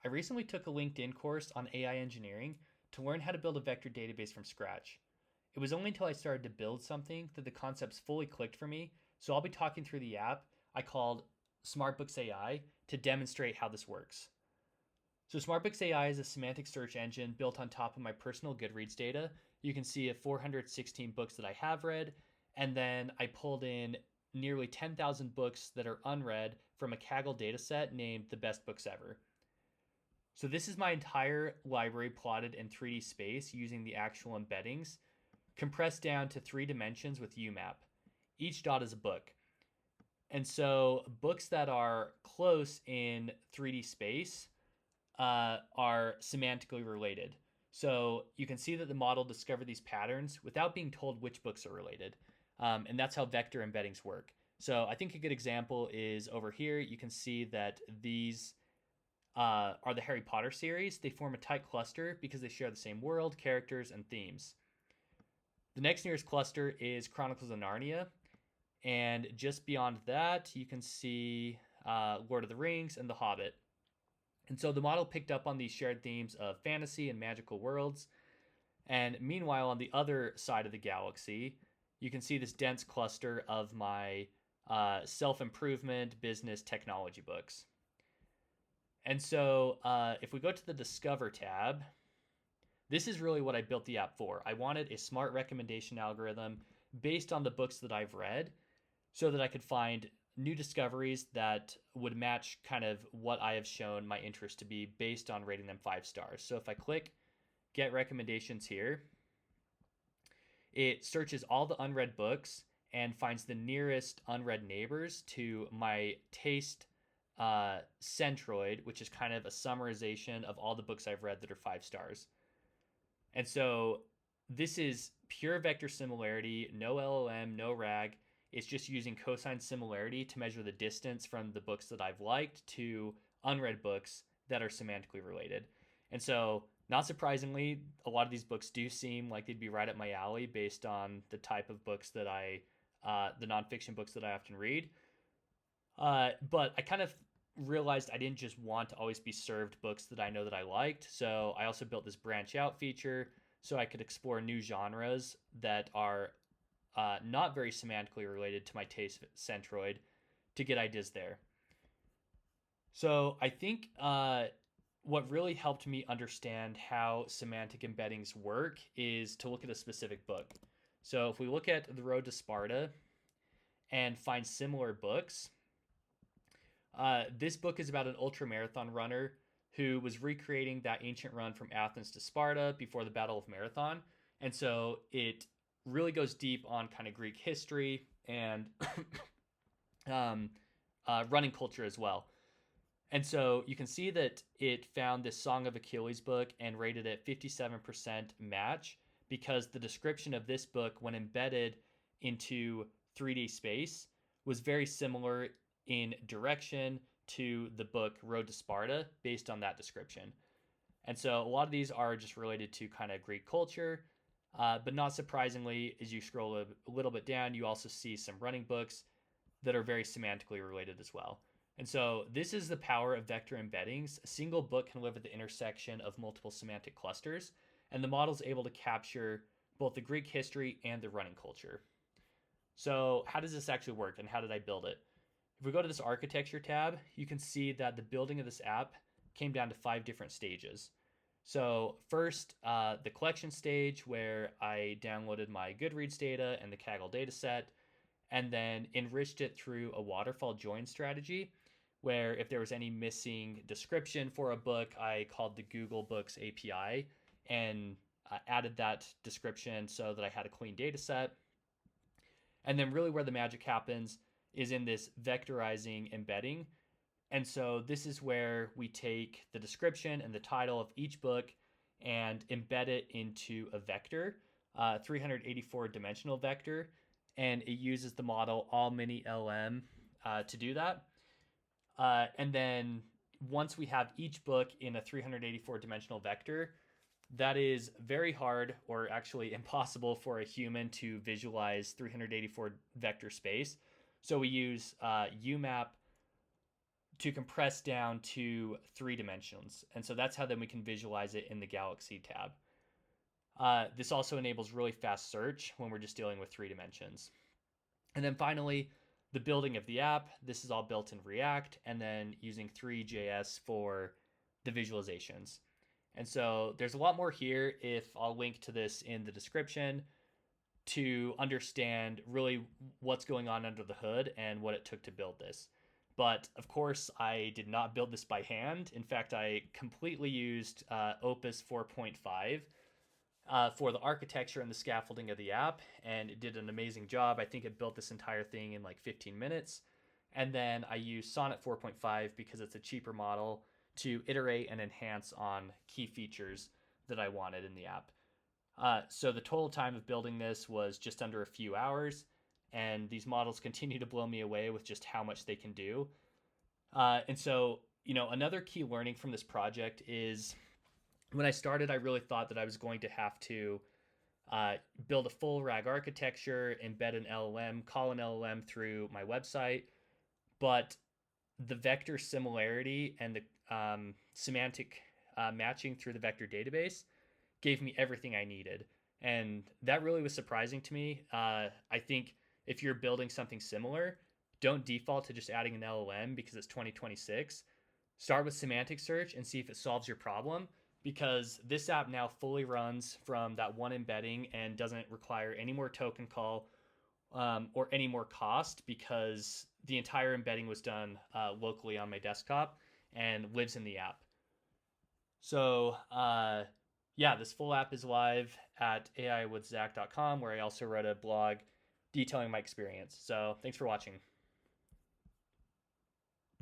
I recently took a LinkedIn course on AI engineering to learn how to build a vector database from scratch. It was only until I started to build something that the concepts fully clicked for me, so I'll be talking through the app I called SmartBooksAI to demonstrate how this works. So SmartBooksAI is a semantic search engine built on top of my personal Goodreads data. You can see 416 books that I have read, and then I pulled in nearly 10,000 books that are unread from a Kaggle dataset named The Best Books Ever. So this is my entire library plotted in 3D space using the actual embeddings, compressed down to 3 dimensions with UMAP. Each dot is a book. And so books that are close in 3D space are semantically related. So you can see that the model discovered these patterns without being told which books are related. And that's how vector embeddings work. So I think a good example is over here. You can see that these are the Harry Potter series. They form a tight cluster because they share the same world, characters, and themes. The next nearest cluster is Chronicles of Narnia. And just beyond that, you can see Lord of the Rings and The Hobbit. And so the model picked up on these shared themes of fantasy and magical worlds. And meanwhile, on the other side of the galaxy, you can see this dense cluster of my self-improvement, business, technology books. And so if we go to the Discover tab, this is really what I built the app for. I wanted a smart recommendation algorithm based on the books that I've read so that I could find new discoveries that would match kind of what I have shown my interest to be based on rating them 5 stars. So if I click Get Recommendations here, it searches all the unread books and finds the nearest unread neighbors to my taste centroid, which is kind of a summarization of all the books I've read that are 5 stars. And so this is pure vector similarity, no LLM, no RAG. It's just using cosine similarity to measure the distance from the books that I've liked to unread books that are semantically related. And so, not surprisingly, a lot of these books do seem like they'd be right up my alley based on the type of books that the nonfiction books that I often read. But I kind of realized I didn't just want to always be served books that I know that I liked. So I also built this branch out feature so I could explore new genres that are not very semantically related to my taste centroid to get ideas there. So I think what really helped me understand how semantic embeddings work is to look at a specific book. So if we look at The Road to Sparta and find similar books, this book is about an ultramarathon runner who was recreating that ancient run from Athens to Sparta before the Battle of Marathon. And so it really goes deep on kind of Greek history and running culture as well. And so you can see that it found this Song of Achilles book and rated it 57% match because the description of this book, when embedded into 3D space, was very similar in direction to the book Road to Sparta based on that description. And so a lot of these are just related to kind of Greek culture, but not surprisingly, as you scroll a little bit down, you also see some running books that are very semantically related as well. And so this is the power of vector embeddings. A single book can live at the intersection of multiple semantic clusters, and the model is able to capture both the Greek history and the running culture. So how does this actually work, and how did I build it? If we go to this architecture tab, you can see that the building of this app came down to 5 different stages. So first, the collection stage where I downloaded my Goodreads data and the Kaggle dataset, and then enriched it through a waterfall join strategy, where if there was any missing description for a book, I called the Google Books API and added that description so that I had a clean data set. And then really where the magic happens is in this vectorizing embedding. And so this is where we take the description and the title of each book and embed it into a vector, 384 dimensional vector, and it uses the model all-mini-LM to do that. And then once we have each book in a 384 dimensional vector, that is very hard or actually impossible for a human to visualize 384 vector space. So we use UMAP to compress down to 3 dimensions. And so that's how then we can visualize it in the Galaxy tab. This also enables really fast search when we're just dealing with 3 dimensions. And then finally, the building of the app. This is all built in React, and then using Three.js for the visualizations. And so there's a lot more here. If I'll link to this in the description to understand really what's going on under the hood and what it took to build this. But of course, I did not build this by hand. In fact, I completely used Opus 4.5 for the architecture and the scaffolding of the app, and it did an amazing job. I think it built this entire thing in like 15 minutes. And then I used Sonnet 4.5 because it's a cheaper model to iterate and enhance on key features that I wanted in the app. So the total time of building this was just under a few hours, and these models continue to blow me away with just how much they can do. And so, another key learning from this project is when I started, I really thought that I was going to have to build a full RAG architecture, embed an LLM, call an LLM through my website. But the vector similarity and the semantic matching through the vector database gave me everything I needed. And that really was surprising to me. I think if you're building something similar, don't default to just adding an LLM because it's 2026. Start with semantic search and see if it solves your problem, because this app now fully runs from that one embedding and doesn't require any more token call or any more cost, because the entire embedding was done locally on my desktop and lives in the app. So this full app is live at aiwithzach.com, where I also wrote a blog detailing my experience. So thanks for watching.